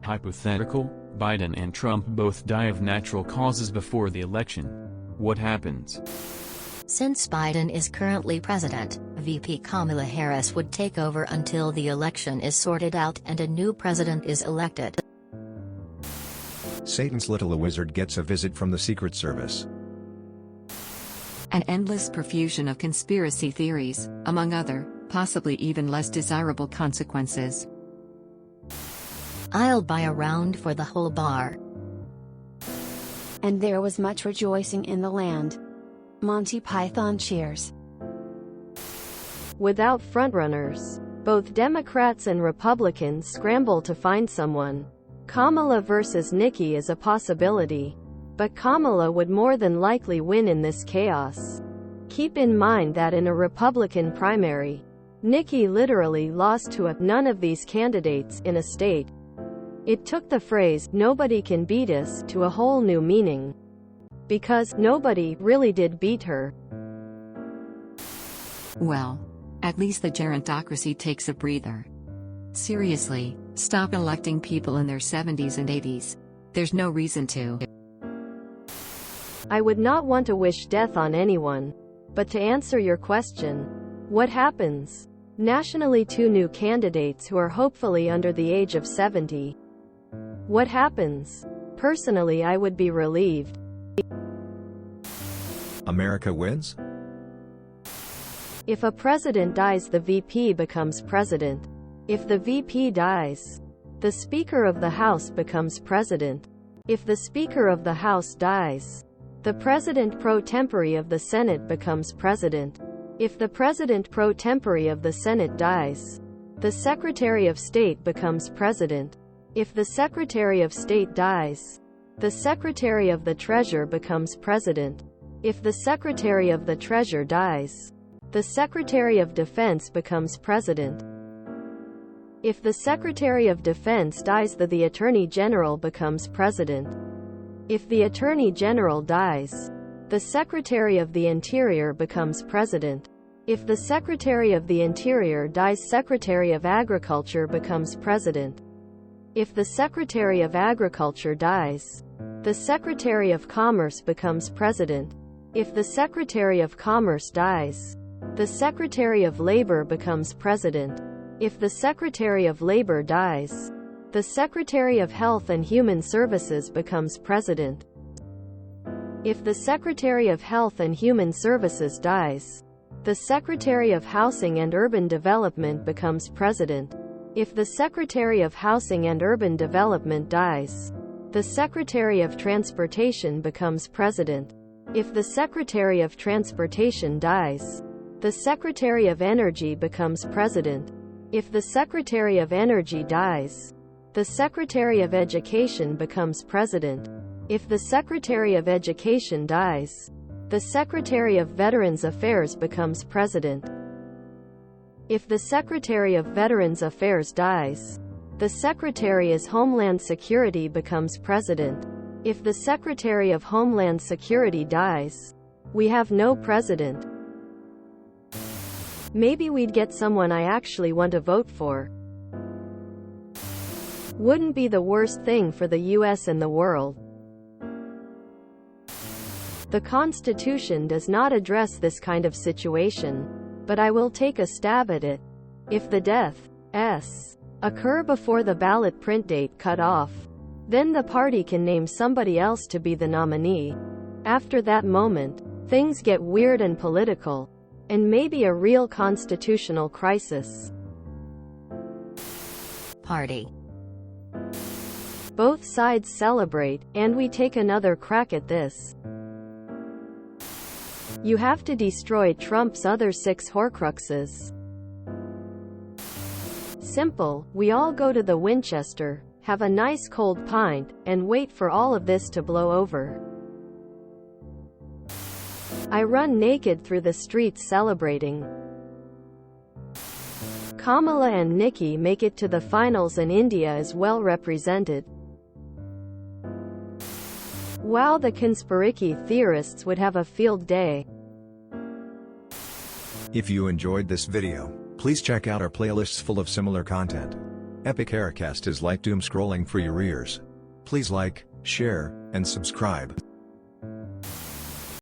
Hypothetical, Biden and Trump both die of natural causes before the election. What happens? Since Biden is currently president, VP Kamala Harris would take over until the election is sorted out and a new president is elected. Satanslittlewizard gets a visit from the Secret Service. An endless profusion of conspiracy theories, among other, possibly even less desirable consequences. I'll buy a round for the whole bar. And there was much rejoicing in the land. Monty Python cheers. Without frontrunners, both Democrats and Republicans scramble to find someone. Kamala versus Nikki is a possibility, but Kamala would more than likely win in this chaos. Keep in mind that in a Republican primary, Nikki literally lost to none of these candidates in a state. It took the phrase, "nobody can beat us," to a whole new meaning. Because nobody really did beat her. Well, at least the gerontocracy takes a breather. Seriously, stop electing people in their 70s and 80s. There's no reason to. I would not want to wish death on anyone. But to answer your question, what happens? Nationally, 2 new candidates who are hopefully under the age of 70. What happens? Personally, I would be relieved. America wins? If a president dies, the VP becomes president. If the VP dies, the Speaker of the House becomes president. If the Speaker of the House dies, the President pro tempore of the Senate becomes president. If the President pro tempore of the Senate dies, the Secretary of State becomes president. If the Secretary of State dies, the Secretary of the Treasury becomes president. If the Secretary of the Treasury dies, the Secretary of Defense becomes president. If the Secretary of Defense dies, the Attorney General becomes president. If the Attorney General dies, the Secretary of the Interior becomes president. If the Secretary of the Interior dies, Secretary of Agriculture becomes president. If the Secretary of Agriculture dies, the Secretary of Commerce becomes president. If the Secretary of Commerce dies, the Secretary of Labor becomes president. If the Secretary of Labor dies, the Secretary of Health and Human Services becomes president. If the Secretary of Health and Human Services dies, the Secretary of Housing and Urban Development becomes president. If the Secretary of Housing and Urban Development dies, the Secretary of Transportation becomes president. If the Secretary of Transportation dies, the Secretary of Energy becomes president. If the Secretary of Energy dies, the Secretary of Education becomes president. If the Secretary of Education dies, the Secretary of Veterans Affairs becomes president. If the Secretary of Veterans Affairs dies, the Secretary of Homeland Security becomes president. If the Secretary of Homeland Security dies, we have no president. Maybe we'd get someone I actually want to vote for. Wouldn't be the worst thing for the US and the world. The Constitution does not address this kind of situation, but I will take a stab at it. If the deaths occur before the ballot print date cutoff, then the party can name somebody else to be the nominee. After that moment, things get weird and political, and maybe a real constitutional crisis. Party. Both sides celebrate, and we take another crack at this. You have to destroy Trump's other 6 Horcruxes. Simple, we all go to the Winchester, have a nice cold pint, and wait for all of this to blow over. I run naked through the streets celebrating. Kamala and Nikki make it to the finals and India is well represented. Wow, the conspiracy theorists would have a field day. If you enjoyed this video, please check out our playlists full of similar content. Epic Aircast is like doom scrolling for your ears. Please like, share, and subscribe.